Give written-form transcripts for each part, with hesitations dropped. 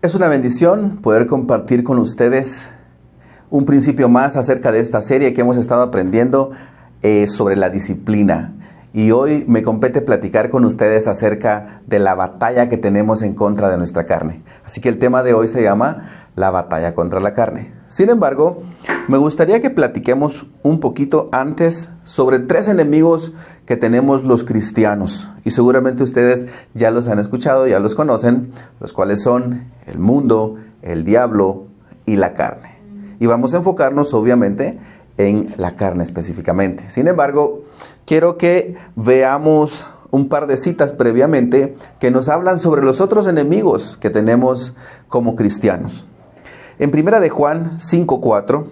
Es una bendición poder compartir con ustedes un principio más acerca de esta serie que hemos estado aprendiendo sobre la disciplina. Y hoy me compete platicar con ustedes acerca de la batalla que tenemos en contra de nuestra carne. Así que el tema de hoy se llama la batalla contra la carne. Sin embargo, me gustaría que platiquemos un poquito antes sobre 3 enemigos que tenemos los cristianos. Y seguramente ustedes ya los han escuchado, ya los conocen, los cuales son el mundo, el diablo y la carne. Y vamos a enfocarnos obviamente en la carne específicamente. Sin embargo, quiero que veamos un par de citas previamente que nos hablan sobre los otros enemigos que tenemos como cristianos. En 1 de Juan 5:4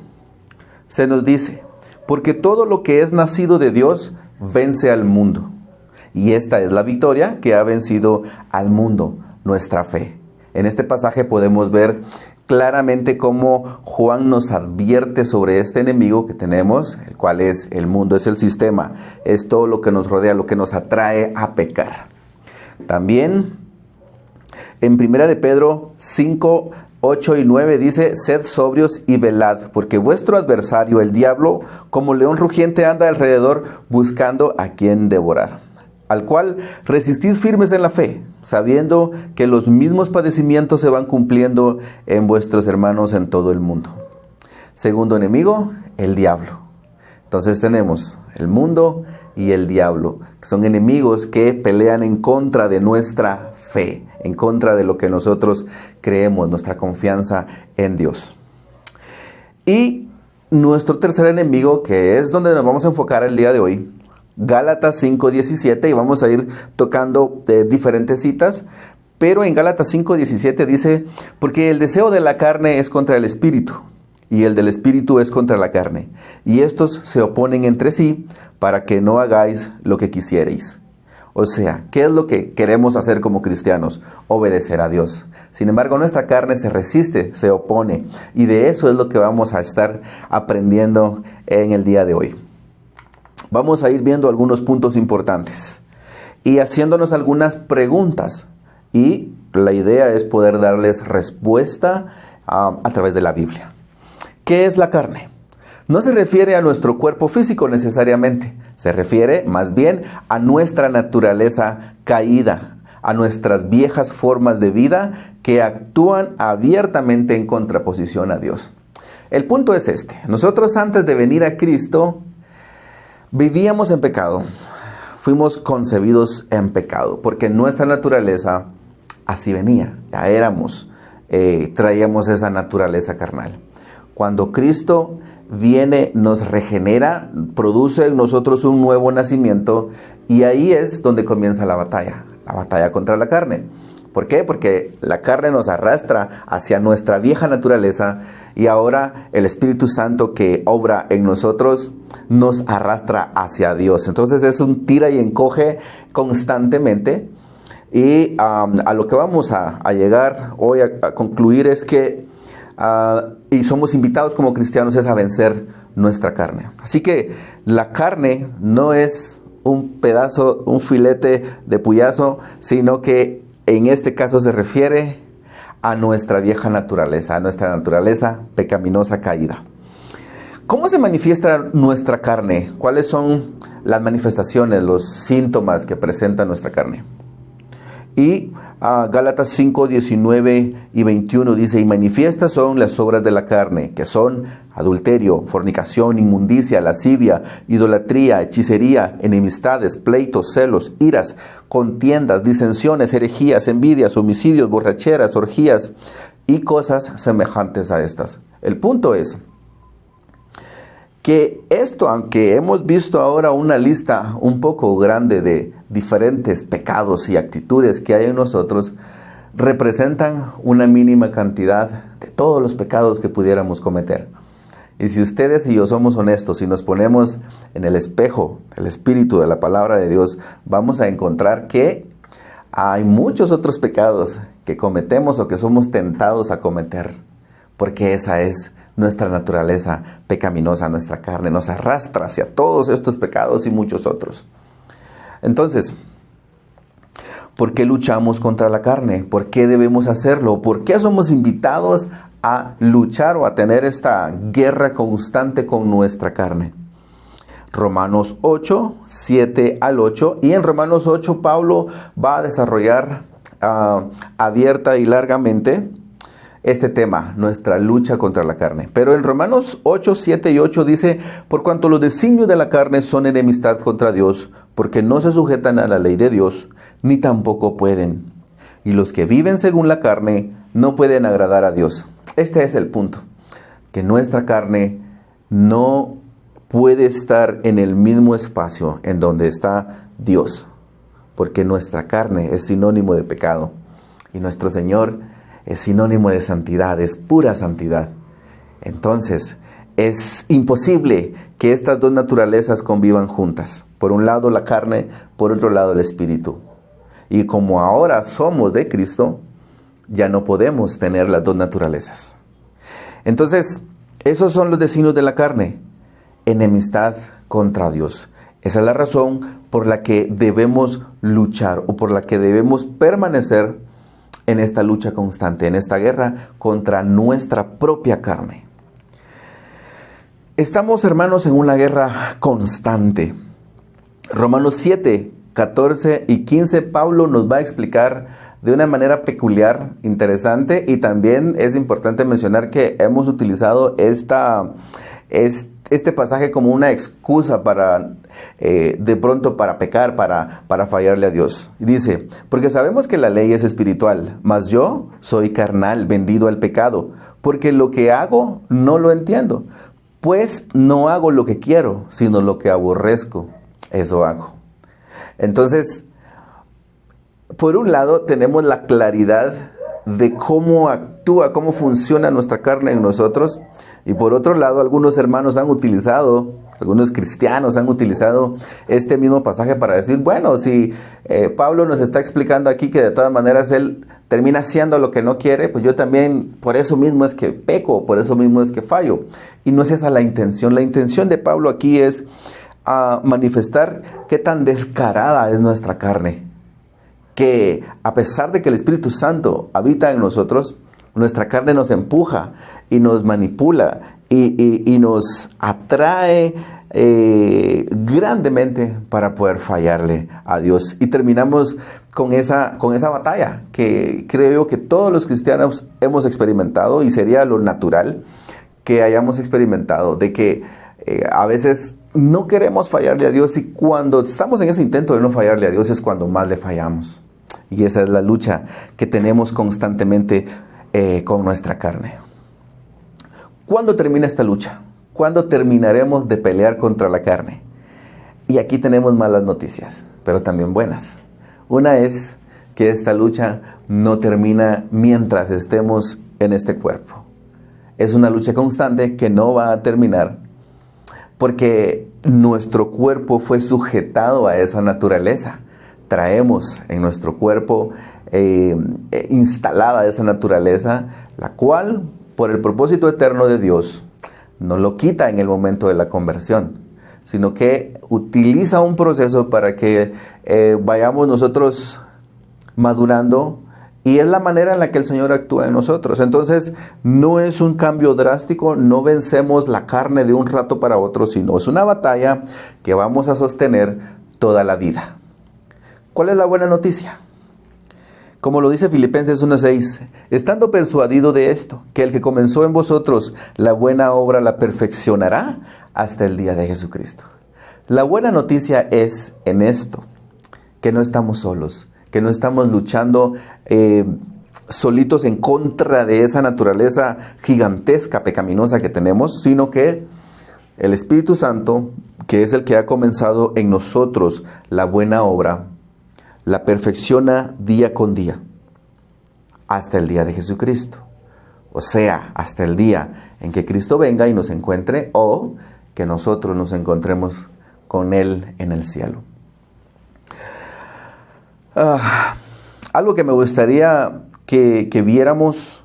se nos dice: porque todo lo que es nacido de Dios vence al mundo. Y esta es la victoria que ha vencido al mundo, nuestra fe. En este pasaje podemos ver claramente cómo Juan nos advierte sobre este enemigo que tenemos, el cual es el mundo, es el sistema, es todo lo que nos rodea, lo que nos atrae a pecar. También en 1 de Pedro 5, 8 y 9 dice: sed sobrios y velad, porque vuestro adversario, el diablo, como león rugiente anda alrededor buscando a quien devorar, al cual resistid firmes en la fe, sabiendo que los mismos padecimientos se van cumpliendo en vuestros hermanos en todo el mundo. Segundo enemigo, el diablo. Entonces tenemos el mundo y el diablo, que son enemigos que pelean en contra de nuestra fe, en contra de lo que nosotros creemos, nuestra confianza en Dios. Y nuestro tercer enemigo, que es donde nos vamos a enfocar el día de hoy, Gálatas 5:17, y vamos a ir tocando diferentes citas, pero en Gálatas 5:17 dice: porque el deseo de la carne es contra el espíritu, y el del espíritu es contra la carne, y estos se oponen entre sí para que no hagáis lo que quisierais. O sea, ¿qué es lo que queremos hacer como cristianos? Obedecer a Dios. Sin embargo, nuestra carne se resiste, se opone, y de eso es lo que vamos a estar aprendiendo en el día de hoy. Vamos a ir viendo algunos puntos importantes y haciéndonos algunas preguntas, y la idea es poder darles respuesta a través de la Biblia. ¿Qué es la carne? No se refiere a nuestro cuerpo físico necesariamente, se refiere más bien a nuestra naturaleza caída, a nuestras viejas formas de vida que actúan abiertamente en contraposición a Dios. El punto es este: nosotros antes de venir a Cristo vivíamos en pecado, fuimos concebidos en pecado, porque nuestra naturaleza así venía, ya éramos, traíamos esa naturaleza carnal. Cuando Cristo viene, nos regenera, produce en nosotros un nuevo nacimiento, y ahí es donde comienza la batalla contra la carne. ¿Por qué? Porque la carne nos arrastra hacia nuestra vieja naturaleza, y ahora el Espíritu Santo que obra en nosotros nos arrastra hacia Dios. Entonces es un tira y encoge constantemente, y a lo que vamos a llegar hoy a concluir es que y somos invitados como cristianos es a vencer nuestra carne. Así que la carne no es un pedazo, un filete de puyazo, sino que en este caso se refiere a nuestra vieja naturaleza, a nuestra naturaleza pecaminosa caída. ¿Cómo se manifiesta nuestra carne? ¿Cuáles son las manifestaciones, los síntomas que presenta nuestra carne? Y Gálatas 5, 19 y 21 dice: y manifiestas son las obras de la carne, que son adulterio, fornicación, inmundicia, lascivia, idolatría, hechicería, enemistades, pleitos, celos, iras, contiendas, disensiones, herejías, envidias, homicidios, borracheras, orgías y cosas semejantes a estas. El punto es que esto, aunque hemos visto ahora una lista un poco grande de diferentes pecados y actitudes que hay en nosotros, representan una mínima cantidad de todos los pecados que pudiéramos cometer. Y si ustedes y yo somos honestos y nos ponemos en el espejo del Espíritu de la Palabra de Dios, vamos a encontrar que hay muchos otros pecados que cometemos o que somos tentados a cometer, porque esa es nuestra naturaleza pecaminosa, nuestra carne nos arrastra hacia todos estos pecados y muchos otros. Entonces, ¿Por qué luchamos contra la carne? ¿Por qué debemos hacerlo? ¿Por qué somos invitados a luchar o a tener esta guerra constante con nuestra carne? Romanos 8, 7 al 8. Y en Romanos 8 Pablo va a desarrollar abierta y largamente este tema, nuestra lucha contra la carne. Pero en Romanos 8, 7 y 8 dice: por cuanto los designios de la carne son enemistad contra Dios, porque no se sujetan a la ley de Dios, ni tampoco pueden. Y los que viven según la carne no pueden agradar a Dios. Este es el punto, que nuestra carne no puede estar en el mismo espacio en donde está Dios, porque nuestra carne es sinónimo de pecado y nuestro Señor es sinónimo de santidad, es pura santidad. Entonces, es imposible que estas dos naturalezas convivan juntas. Por un lado la carne, por otro lado el espíritu. Y como ahora somos de Cristo, ya no podemos tener las dos naturalezas. Entonces, esos son los designios de la carne: enemistad contra Dios. Esa es la razón por la que debemos luchar, o por la que debemos permanecer en esta lucha constante, en esta guerra contra nuestra propia carne. Estamos, hermanos, en una guerra constante. Romanos 7, 14 y 15, Pablo nos va a explicar de una manera peculiar, interesante, y también es importante mencionar que hemos utilizado este pasaje como una excusa para, de pronto, para pecar, para fallarle a Dios. Dice: porque sabemos que la ley es espiritual, mas yo soy carnal, vendido al pecado, porque lo que hago no lo entiendo. Pues no hago lo que quiero, sino lo que aborrezco, eso hago. Entonces, por un lado tenemos la claridad de cómo actúa, cómo funciona nuestra carne en nosotros. Y por otro lado, algunos hermanos algunos cristianos han utilizado este mismo pasaje para decir: bueno, si Pablo nos está explicando aquí que de todas maneras él termina haciendo lo que no quiere, pues yo también, por eso mismo es que peco, por eso mismo es que fallo. Y no es esa la intención. La intención de Pablo aquí es manifestar qué tan descarada es nuestra carne, que a pesar de que el Espíritu Santo habita en nosotros, nuestra carne nos empuja y nos manipula y nos atrae grandemente para poder fallarle a Dios. Y terminamos con esa batalla que creo yo que todos los cristianos hemos experimentado, y sería lo natural que hayamos experimentado, de que a veces no queremos fallarle a Dios, y cuando estamos en ese intento de no fallarle a Dios es cuando más le fallamos. Y esa es la lucha que tenemos constantemente con nuestra carne. ¿Cuándo termina esta lucha? ¿Cuándo terminaremos de pelear contra la carne? Y aquí tenemos malas noticias, pero también buenas. Una es que esta lucha no termina mientras estemos en este cuerpo. Es una lucha constante que no va a terminar, porque nuestro cuerpo fue sujetado a esa naturaleza. Traemos en nuestro cuerpo instalada esa naturaleza, la cual, por el propósito eterno de Dios, no lo quita en el momento de la conversión, sino que utiliza un proceso para que vayamos nosotros madurando, y es la manera en la que el Señor actúa en nosotros. Entonces, no es un cambio drástico, no vencemos la carne de un rato para otro, sino es una batalla que vamos a sostener toda la vida. ¿Cuál es la buena noticia? Como lo dice Filipenses 1:6, estando persuadido de esto, que el que comenzó en vosotros la buena obra la perfeccionará hasta el día de Jesucristo. La buena noticia es en esto, que no estamos solos, que no estamos luchando solitos en contra de esa naturaleza gigantesca, pecaminosa que tenemos, sino que el Espíritu Santo, que es el que ha comenzado en nosotros la buena obra, la perfecciona día con día, hasta el día de Jesucristo. O sea, hasta el día en que Cristo venga y nos encuentre, o que nosotros nos encontremos con Él en el cielo. Algo que me gustaría que viéramos,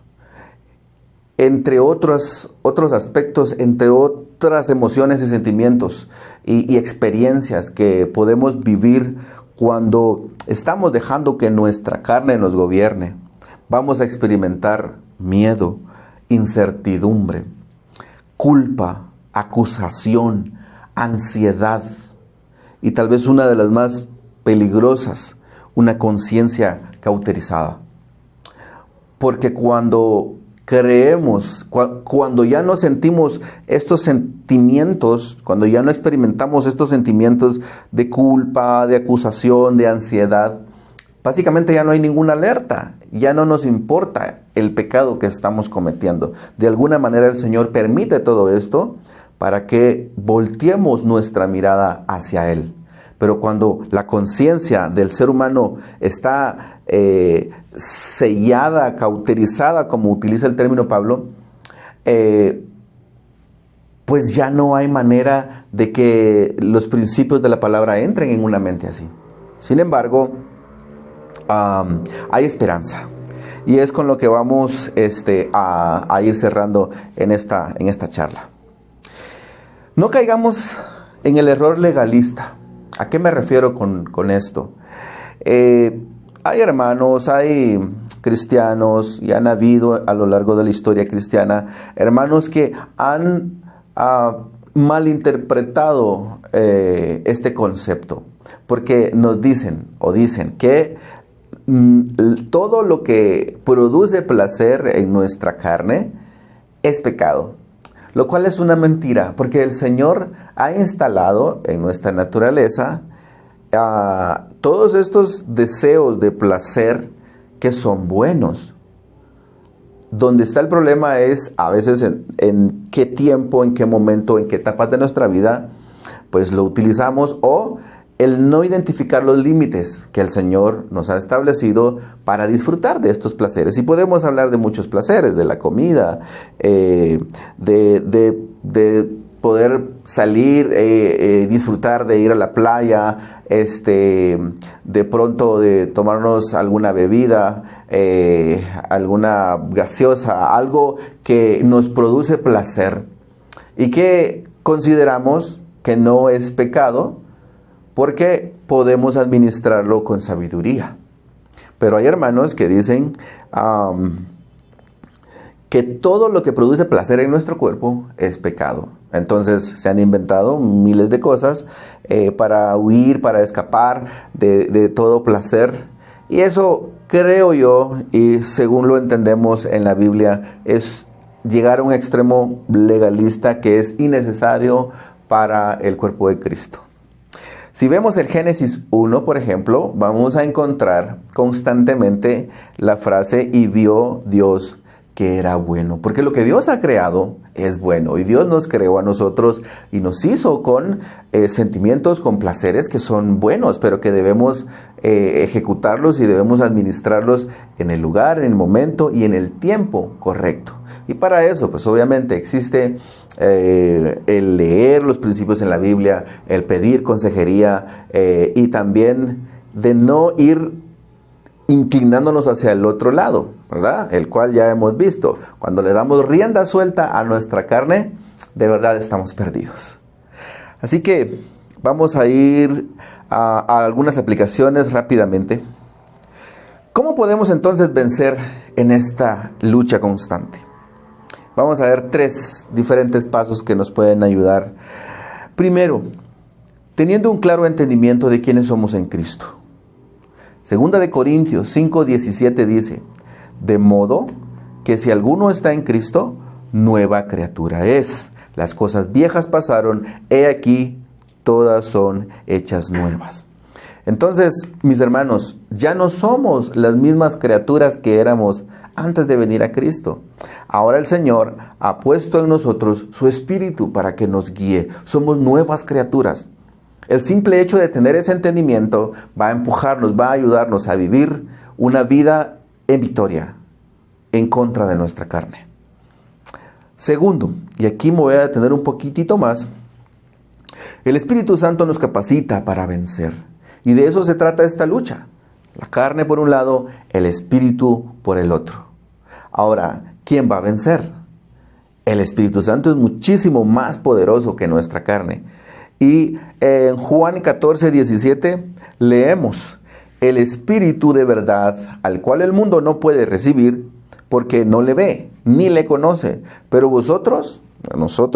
entre otros aspectos, entre otras emociones y sentimientos y experiencias que podemos vivir cuando estamos dejando que nuestra carne nos gobierne, vamos a experimentar miedo, incertidumbre, culpa, acusación, ansiedad y tal vez una de las más peligrosas, una conciencia cauterizada. Porque cuando creemos, cuando ya no sentimos estos sentimientos, cuando ya no experimentamos estos sentimientos de culpa, de acusación, de ansiedad, básicamente ya no hay ninguna alerta, ya no nos importa el pecado que estamos cometiendo. De alguna manera el Señor permite todo esto para que volteemos nuestra mirada hacia Él. Pero cuando la conciencia del ser humano está sellada, cauterizada, como utiliza el término Pablo, pues ya no hay manera de que los principios de la palabra entren en una mente así. Sin embargo, hay esperanza. Y es con lo que vamos a ir cerrando en esta charla. No caigamos en el error legalista. ¿A qué me refiero con esto? Hay hermanos, hay cristianos, y han habido a lo largo de la historia cristiana, hermanos que han malinterpretado este concepto, porque nos dicen que todo lo que produce placer en nuestra carne es pecado. Lo cual es una mentira, porque el Señor ha instalado en nuestra naturaleza todos estos deseos de placer que son buenos. Donde está el problema es a veces en qué tiempo, en qué momento, en qué etapas de nuestra vida, pues lo utilizamos, o el no identificar los límites que el Señor nos ha establecido para disfrutar de estos placeres. Y podemos hablar de muchos placeres, de la comida, de poder salir, disfrutar de ir a la playa, de pronto de tomarnos alguna bebida, alguna gaseosa, algo que nos produce placer y que consideramos que no es pecado, porque podemos administrarlo con sabiduría. Pero hay hermanos que dicen que todo lo que produce placer en nuestro cuerpo es pecado. Entonces se han inventado miles de cosas para huir, para escapar de todo placer. Y eso, creo yo, y según lo entendemos en la Biblia, es llegar a un extremo legalista que es innecesario para el cuerpo de Cristo. Si vemos el Génesis 1, por ejemplo, vamos a encontrar constantemente la frase "y vio Dios que era bueno", porque lo que Dios ha creado es bueno, y Dios nos creó a nosotros y nos hizo con sentimientos, con placeres que son buenos, pero que debemos ejecutarlos y debemos administrarlos en el lugar, en el momento y en el tiempo correcto. Y para eso, pues obviamente existe el leer los principios en la Biblia, el pedir consejería y también de no ir inclinándonos hacia el otro lado, ¿verdad? El cual ya hemos visto. Cuando le damos rienda suelta a nuestra carne, de verdad estamos perdidos. Así que vamos a ir a algunas aplicaciones rápidamente. ¿Cómo podemos entonces vencer en esta lucha constante? Vamos a ver 3 diferentes pasos que nos pueden ayudar. Primero, teniendo un claro entendimiento de quiénes somos en Cristo. Segunda de Corintios 5:17 dice: de modo que si alguno está en Cristo, nueva criatura es. Las cosas viejas pasaron, he aquí, todas son hechas nuevas. Entonces, mis hermanos, ya no somos las mismas criaturas que éramos antes de venir a Cristo. Ahora el Señor ha puesto en nosotros su Espíritu para que nos guíe. Somos nuevas criaturas. El simple hecho de tener ese entendimiento va a empujarnos, va a ayudarnos a vivir una vida en victoria, en contra de nuestra carne. Segundo, y aquí me voy a detener un poquitito más, el Espíritu Santo nos capacita para vencer. Y de eso se trata esta lucha. La carne por un lado, el Espíritu por el otro. Ahora, ¿quién va a vencer? El Espíritu Santo es muchísimo más poderoso que nuestra carne. Y en Juan 14, 17 leemos: el Espíritu de verdad, al cual el mundo no puede recibir, porque no le ve, ni le conoce. Pero nosotros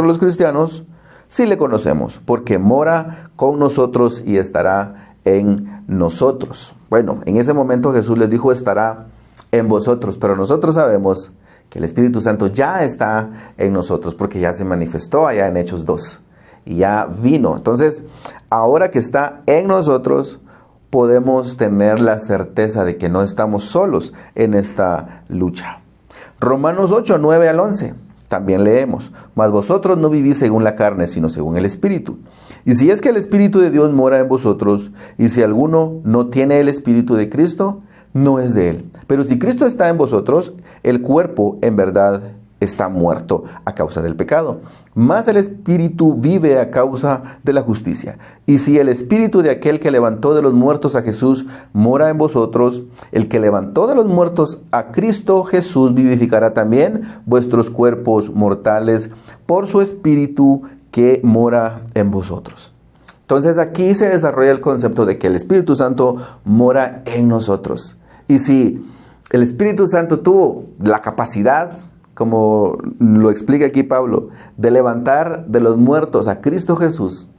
los cristianos, sí le conocemos, porque mora con nosotros y estará en nosotros. Bueno, en ese momento Jesús les dijo: estará en vosotros, pero nosotros sabemos que el Espíritu Santo ya está en nosotros, porque ya se manifestó allá en Hechos 2, y ya vino. Entonces, ahora que está en nosotros, podemos tener la certeza de que no estamos solos en esta lucha. Romanos 8, 9 al 11. También leemos: mas vosotros no vivís según la carne, sino según el Espíritu. Y si es que el Espíritu de Dios mora en vosotros, y si alguno no tiene el Espíritu de Cristo, no es de él. Pero si Cristo está en vosotros, el cuerpo en verdad está muerto a causa del pecado, mas el Espíritu vive a causa de la justicia. Y si el Espíritu de aquel que levantó de los muertos a Jesús mora en vosotros, el que levantó de los muertos a Cristo Jesús vivificará también vuestros cuerpos mortales por su Espíritu que mora en vosotros. Entonces aquí se desarrolla el concepto de que el Espíritu Santo mora en nosotros. Y si el Espíritu Santo tuvo la capacidad, como lo explica aquí Pablo, de levantar de los muertos a Cristo Jesús,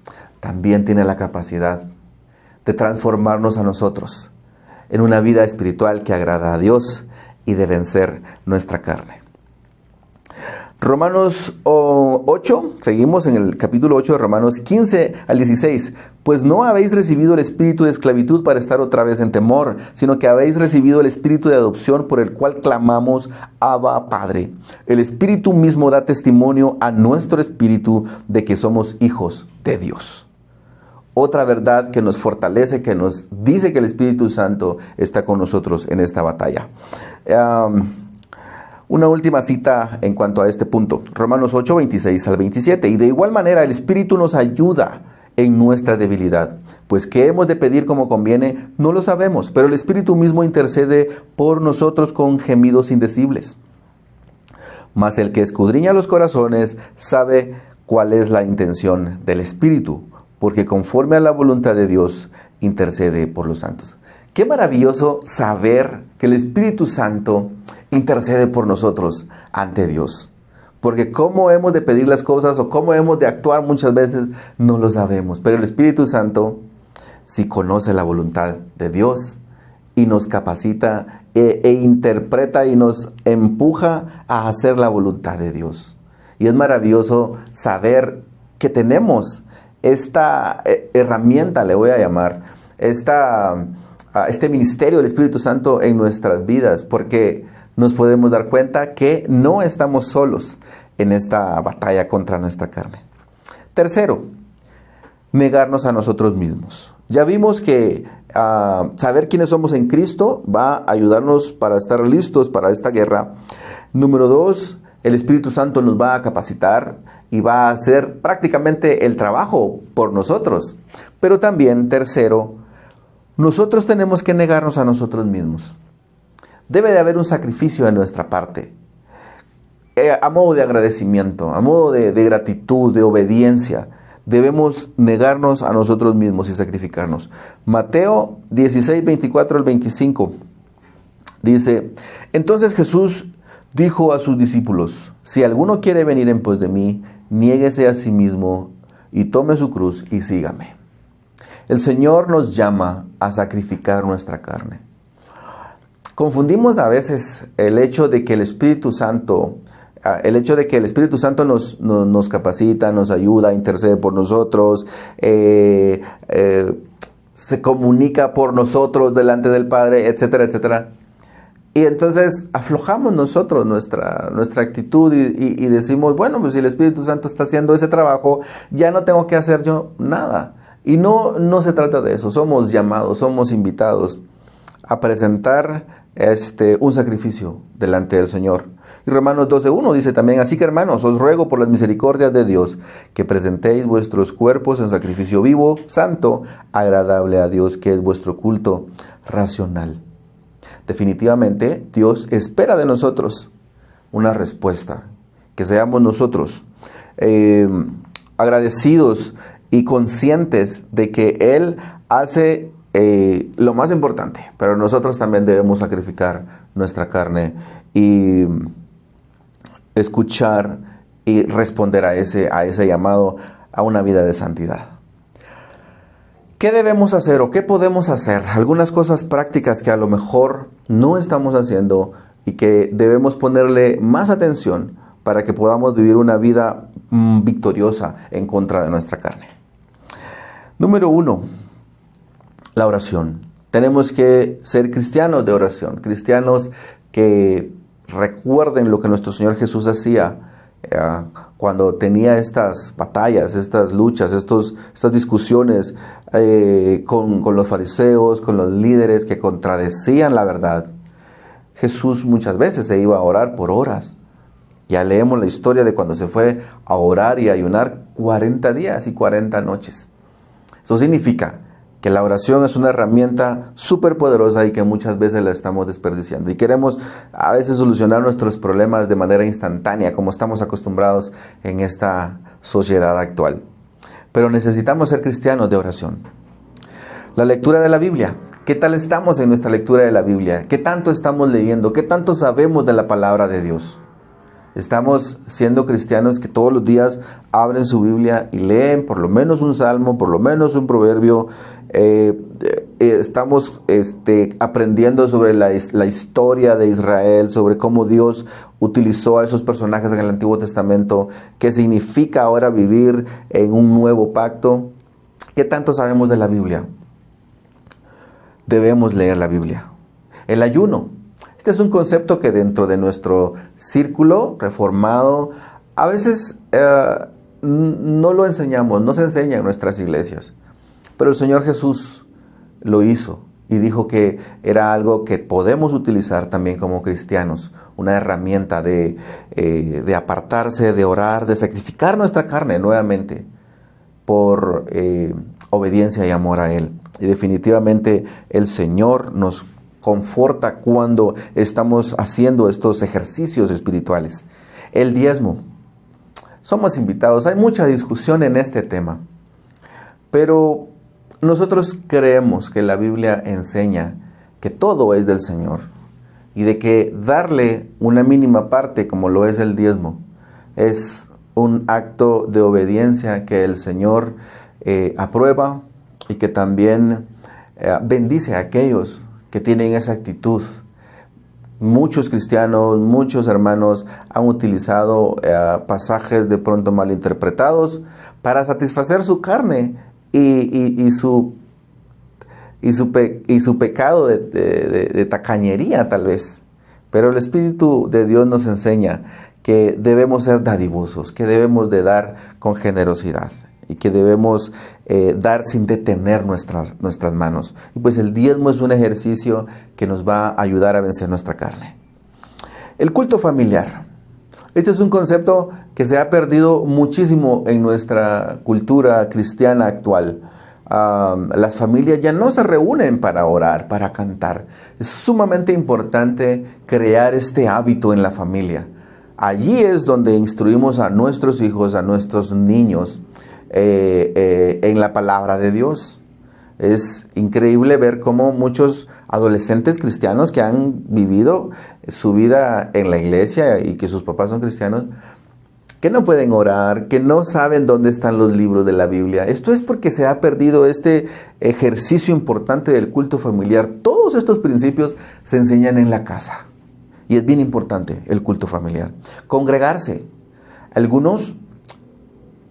también tiene la capacidad de transformarnos a nosotros en una vida espiritual que agrada a Dios y de vencer nuestra carne. Romanos 8, seguimos en el capítulo 8 de Romanos 15 al 16. Pues no habéis recibido el espíritu de esclavitud para estar otra vez en temor, sino que habéis recibido el espíritu de adopción por el cual clamamos: Abba, Padre. El Espíritu mismo da testimonio a nuestro espíritu de que somos hijos de Dios. Otra verdad que nos fortalece, que nos dice que el Espíritu Santo está con nosotros en esta batalla. Una última cita en cuanto a este punto. Romanos 8, 26 al 27. Y de igual manera el Espíritu nos ayuda en nuestra debilidad. Pues qué hemos de pedir como conviene, no lo sabemos. Pero el Espíritu mismo intercede por nosotros con gemidos indecibles. Mas el que escudriña los corazones sabe cuál es la intención del Espíritu, porque conforme a la voluntad de Dios intercede por los santos. Qué maravilloso saber que el Espíritu Santo intercede por nosotros ante Dios. Porque cómo hemos de pedir las cosas o cómo hemos de actuar muchas veces no lo sabemos. Pero el Espíritu Santo sí conoce la voluntad de Dios y nos capacita e interpreta y nos empuja a hacer la voluntad de Dios. Y es maravilloso saber que tenemos esta herramienta, le voy a llamar, este ministerio del Espíritu Santo en nuestras vidas, porque nos podemos dar cuenta que no estamos solos en esta batalla contra nuestra carne. Tercero, negarnos a nosotros mismos. Ya vimos que saber quiénes somos en Cristo va a ayudarnos para estar listos para esta guerra. Número 2, el Espíritu Santo nos va a capacitar y va a hacer prácticamente el trabajo por nosotros. Pero también, tercero, nosotros tenemos que negarnos a nosotros mismos. Debe de haber un sacrificio de nuestra parte, a modo de agradecimiento, a modo de gratitud, de obediencia. Debemos negarnos a nosotros mismos y sacrificarnos. Mateo 16, 24 al 25 dice: entonces Jesús dijo a sus discípulos: si alguno quiere venir en pos de mí, niéguese a sí mismo y tome su cruz y sígame. El Señor nos llama a sacrificar nuestra carne. Confundimos a veces el hecho de que el Espíritu Santo nos capacita, nos ayuda, intercede por nosotros, se comunica por nosotros delante del Padre, etcétera, etcétera. Y entonces aflojamos nosotros nuestra actitud y decimos: bueno, pues si el Espíritu Santo está haciendo ese trabajo, ya no tengo que hacer yo nada. Y no se trata de eso. Somos llamados, somos invitados a presentar un sacrificio delante del Señor. Y Romanos 12:1 dice también: así que, hermanos, os ruego por las misericordias de Dios que presentéis vuestros cuerpos en sacrificio vivo, santo, agradable a Dios, que es vuestro culto racional. Definitivamente Dios espera de nosotros una respuesta, que seamos nosotros agradecidos y conscientes de que Él hace lo más importante, pero nosotros también debemos sacrificar nuestra carne y escuchar y responder a ese llamado a una vida de santidad. ¿Qué debemos hacer o qué podemos hacer? Algunas cosas prácticas que a lo mejor no estamos haciendo y que debemos ponerle más atención para que podamos vivir una vida victoriosa en contra de nuestra carne. Número 1, la oración. Tenemos que ser cristianos de oración, cristianos que recuerden lo que nuestro Señor Jesús hacía cuando tenía estas batallas, estas luchas, estas discusiones con los fariseos, con los líderes que contradecían la verdad. Jesús muchas veces se iba a orar por horas. Ya leemos la historia de cuando se fue a orar y ayunar 40 días y 40 noches. Eso significa que la oración es una herramienta súper poderosa y que muchas veces la estamos desperdiciando. Y queremos a veces solucionar nuestros problemas de manera instantánea, como estamos acostumbrados en esta sociedad actual. Pero necesitamos ser cristianos de oración. La lectura de la Biblia. ¿Qué tal estamos en nuestra lectura de la Biblia? ¿Qué tanto estamos leyendo? ¿Qué tanto sabemos de la palabra de Dios? Estamos siendo cristianos que todos los días abren su Biblia y leen por lo menos un salmo, por lo menos un proverbio. Estamos aprendiendo sobre la historia de Israel, sobre cómo Dios utilizó a esos personajes en el Antiguo Testamento, qué significa ahora vivir en un nuevo pacto. ¿Qué tanto sabemos de la Biblia? Debemos leer la Biblia. El ayuno. Este es un concepto que dentro de nuestro círculo reformado a veces no lo enseñamos, no se enseña en nuestras iglesias. Pero el Señor Jesús lo hizo y dijo que era algo que podemos utilizar también como cristianos, una herramienta de apartarse, de orar, de sacrificar nuestra carne nuevamente por obediencia y amor a Él. Y definitivamente el Señor nos conforta cuando estamos haciendo estos ejercicios espirituales. El diezmo. Somos invitados. Hay mucha discusión en este tema. Pero nosotros creemos que la Biblia enseña que todo es del Señor. Y de que darle una mínima parte, como lo es el diezmo, es un acto de obediencia que el Señor aprueba y que también bendice a aquellos que tienen esa actitud. Muchos cristianos, muchos hermanos han utilizado pasajes de pronto malinterpretados para satisfacer su carne y su pecado de tacañería tal vez. Pero el Espíritu de Dios nos enseña que debemos ser dadivosos, que debemos de dar con generosidad y que debemos dar sin detener nuestras manos. Y pues el diezmo es un ejercicio que nos va a ayudar a vencer nuestra carne. El culto familiar. Este es un concepto que se ha perdido muchísimo en nuestra cultura cristiana actual. Las familias ya no se reúnen para orar, para cantar. Es sumamente importante crear este hábito en la familia. Allí es donde instruimos a nuestros hijos, a nuestros niños, en la palabra de Dios. Es increíble ver cómo muchos adolescentes cristianos que han vivido su vida en la iglesia y que sus papás son cristianos, que no pueden orar, que no saben dónde están los libros de la Biblia. Esto es porque se ha perdido este ejercicio importante del culto familiar. Todos estos principios se enseñan en la casa. Y es bien importante el culto familiar. Congregarse. Algunos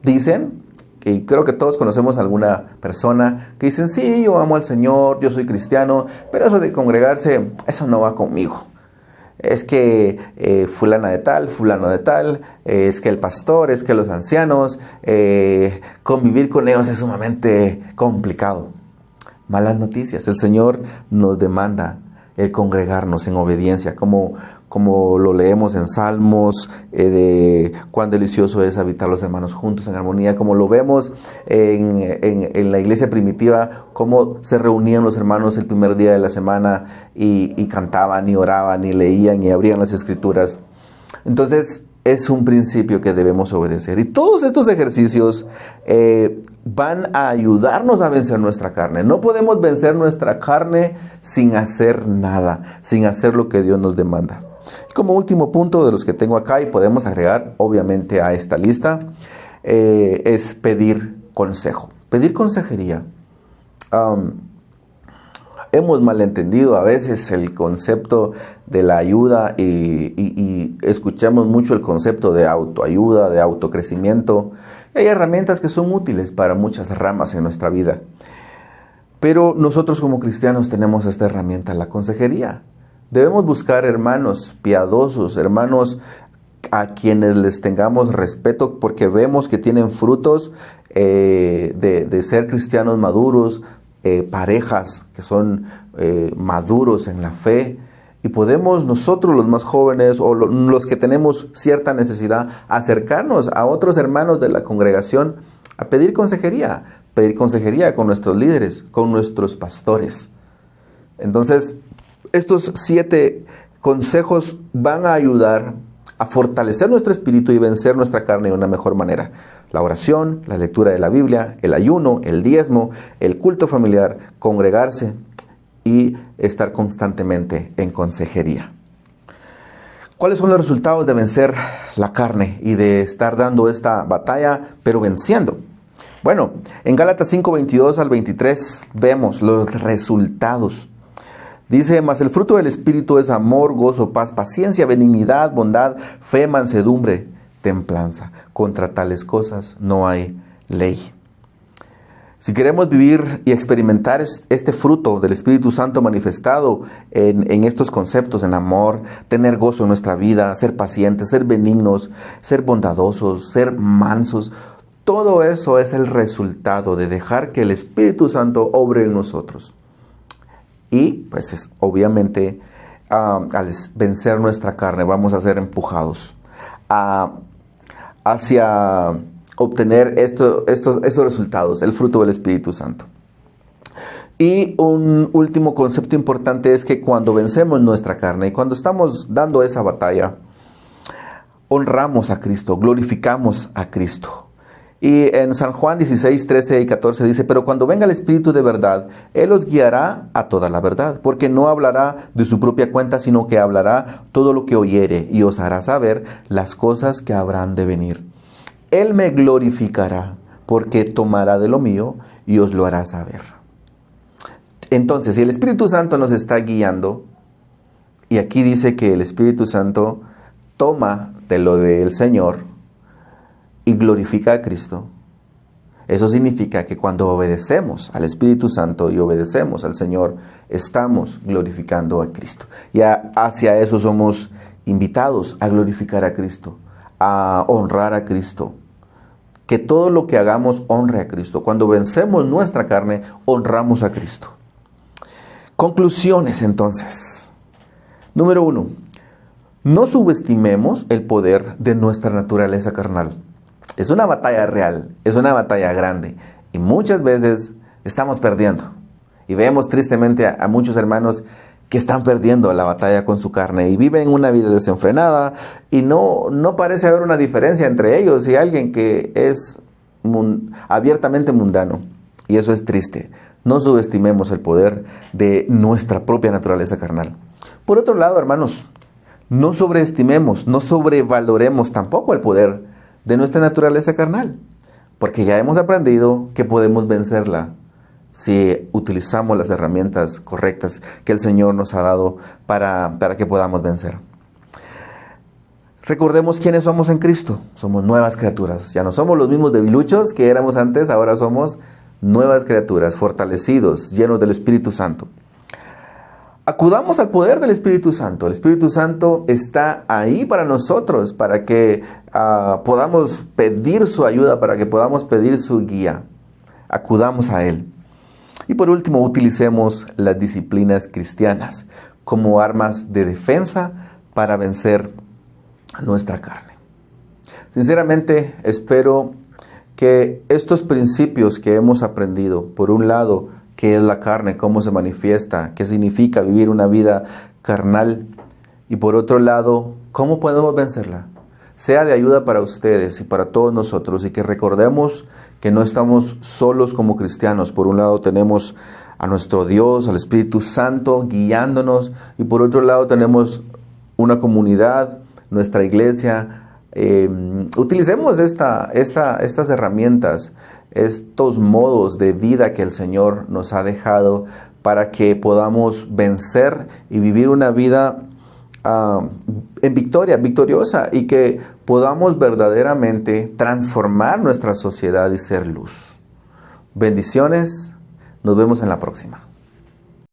dicen, y creo que todos conocemos a alguna persona que dicen, sí, yo amo al Señor, yo soy cristiano, pero eso de congregarse, eso no va conmigo. Es que fulano de tal, es que el pastor, es que los ancianos, convivir con ellos es sumamente complicado. Malas noticias. El Señor nos demanda el congregarnos en obediencia, como lo leemos en Salmos, de cuán delicioso es habitar los hermanos juntos en armonía, como lo vemos en la iglesia primitiva, cómo se reunían los hermanos el primer día de la semana y cantaban y oraban y leían y abrían las escrituras. Entonces, es un principio que debemos obedecer. Y todos estos ejercicios van a ayudarnos a vencer nuestra carne. No podemos vencer nuestra carne sin hacer nada, sin hacer lo que Dios nos demanda. Y como último punto de los que tengo acá, y podemos agregar obviamente a esta lista, es pedir consejo, pedir consejería. Hemos malentendido a veces el concepto de la ayuda y escuchamos mucho el concepto de autoayuda, de autocrecimiento. Hay herramientas que son útiles para muchas ramas en nuestra vida. Pero nosotros como cristianos tenemos esta herramienta, la consejería. Debemos buscar hermanos piadosos, hermanos a quienes les tengamos respeto porque vemos que tienen frutos de ser cristianos maduros, parejas que son maduros en la fe, y podemos nosotros los más jóvenes o los que tenemos cierta necesidad acercarnos a otros hermanos de la congregación a pedir consejería con nuestros líderes, con nuestros pastores. Entonces, estos 7 consejos van a ayudar a fortalecer nuestro espíritu y vencer nuestra carne de una mejor manera. La oración, la lectura de la Biblia, el ayuno, el diezmo, el culto familiar, congregarse y estar constantemente en consejería. ¿Cuáles son los resultados de vencer la carne y de estar dando esta batalla, pero venciendo? Bueno, en Gálatas 5:22 al 23 vemos los resultados. Dice, mas el fruto del Espíritu es amor, gozo, paz, paciencia, benignidad, bondad, fe, mansedumbre, templanza. Contra tales cosas no hay ley. Si queremos vivir y experimentar este fruto del Espíritu Santo manifestado en estos conceptos, en amor, tener gozo en nuestra vida, ser pacientes, ser benignos, ser bondadosos, ser mansos, todo eso es el resultado de dejar que el Espíritu Santo obre en nosotros. Y pues obviamente al vencer nuestra carne vamos a ser empujados hacia obtener estos resultados, el fruto del Espíritu Santo. Y un último concepto importante es que cuando vencemos nuestra carne y cuando estamos dando esa batalla, honramos a Cristo, glorificamos a Cristo. Y en San Juan 16, 13 y 14 dice, pero cuando venga el Espíritu de verdad, Él os guiará a toda la verdad, porque no hablará de su propia cuenta, sino que hablará todo lo que oyere y os hará saber las cosas que habrán de venir. Él me glorificará, porque tomará de lo mío y os lo hará saber. Entonces, si el Espíritu Santo nos está guiando, y aquí dice que el Espíritu Santo toma de lo del Señor y glorifica a Cristo, eso significa que cuando obedecemos al Espíritu Santo y obedecemos al Señor, estamos glorificando a Cristo. Y hacia eso somos invitados, a glorificar a Cristo, a honrar a Cristo. Que todo lo que hagamos honre a Cristo. Cuando vencemos nuestra carne, honramos a Cristo. Conclusiones entonces. Número 1. No subestimemos el poder de nuestra naturaleza carnal. Es una batalla real, es una batalla grande y muchas veces estamos perdiendo. Y vemos tristemente a muchos hermanos que están perdiendo la batalla con su carne y viven una vida desenfrenada y no parece haber una diferencia entre ellos y alguien que es abiertamente mundano. Y eso es triste. No subestimemos el poder de nuestra propia naturaleza carnal. Por otro lado, hermanos, no sobreestimemos, no sobrevaloremos tampoco el poder de nuestra naturaleza carnal, porque ya hemos aprendido que podemos vencerla si utilizamos las herramientas correctas que el Señor nos ha dado para que podamos vencer. Recordemos quiénes somos en Cristo. Somos nuevas criaturas. Ya no somos los mismos debiluchos que éramos antes, ahora somos nuevas criaturas, fortalecidos, llenos del Espíritu Santo. Acudamos al poder del Espíritu Santo. El Espíritu Santo está ahí para nosotros, para que podamos pedir su ayuda, para que podamos pedir su guía. Acudamos a Él. Y por último, utilicemos las disciplinas cristianas como armas de defensa para vencer nuestra carne. Sinceramente, espero que estos principios que hemos aprendido, por un lado, qué es la carne, cómo se manifiesta, qué significa vivir una vida carnal, y por otro lado, cómo podemos vencerla. sea de ayuda para ustedes y para todos nosotros, y que recordemos que no estamos solos como cristianos. Por un lado tenemos a nuestro Dios, al Espíritu Santo guiándonos, y por otro lado tenemos una comunidad, nuestra iglesia. Utilicemos estas herramientas, estos modos de vida que el Señor nos ha dejado para que podamos vencer y vivir una vida en victoriosa, y que podamos verdaderamente transformar nuestra sociedad y ser luz. Bendiciones, nos vemos en la próxima.